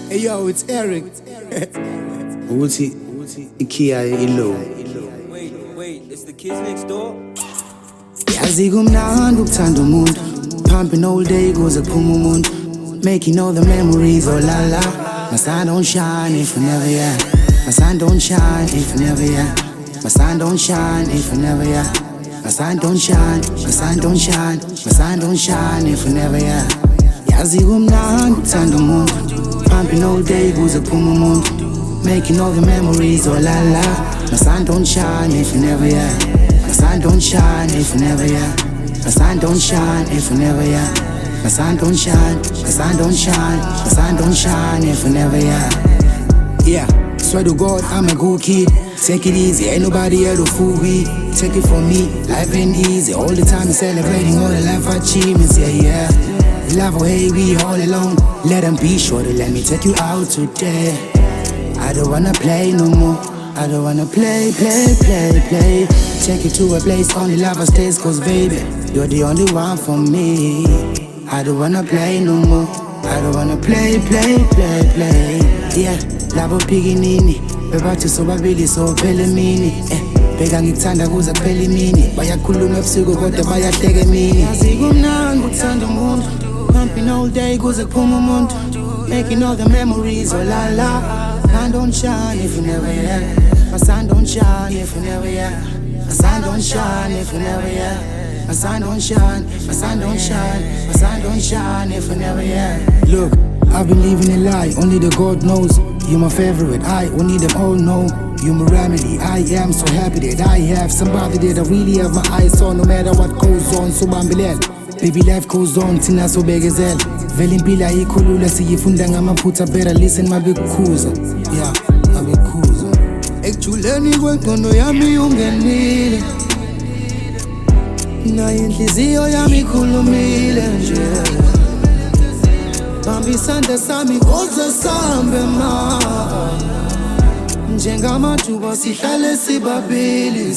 Hey yo, it's Eric. Ukuthi iKia ilo. Wait, it's the kids next door? Yazi kumnandi ukuthanda umuntu. Pumping all day kuze kuphuma umuntu. Making all the memories, oh la la. My sun don't shine if you never yeah. My sun don't shine if you never yeah. My sun don't shine if you never yeah. My sun don't shine, my sun don't shine, my sun don't shine if you never yeah. Yazi kumnandi ukuthanda umuntu. Pumping all day kuze kuphuma umuntu. Making all the memories, oh la la. My sun don't shine if you never yeah. My sun don't shine if you never yeah. My sun don't shine if you never yeah. My sun don't shine, my sun don't shine, my sun don't shine if you never yeah. Yeah, swear to God I'm a good kid. Take it easy, ain't nobody here to fool me. Take it from me, life ain't easy. All the time celebrating all the life achievements, yeah. Love or hate, we all alone. Let them be sure to let me take you out today. I don't wanna play no more. I don't wanna play. Take you to a place only lovers stays, cause baby, you're the only one for me. I don't wanna play no more. I don't wanna play. Yeah, labo piginini. Bebathi sobabili so phela emini. Bheka ngikuthanda kuze kuphela imini. Bayakhuluma ebusuku kodwa bayahleka emini. Yazi kumnandi ukuthanda umuntu. Pumping all day kuze kuphuma umuntu. Making all the memories, oh la la. Sun don't shine if you never yeah. My sun don't shine if you never yeah. My sun don't shine if you never yeah. My sun don't shine, my sun don't shine, my sun don't shine if you never yeah. Look, I've been living a lie, only the God knows. You're my favorite, I only them all know. You're my remedy, I am so happy that I have somebody that I really have my eyes on. No matter what goes on, so bambilel. Baby life goes on, tina so begezel. Vele impila ikhulula siyifunda ngamaphutha, better listen mabikukhuza. Yeah, mabikukhuza. Ekujuleni kwenqondo yami ungenile. Naye inhliziyo yami ikhulumile nje. Bamba isandla sami kuze sambe ma. Njengamathuba sihlale sibabili.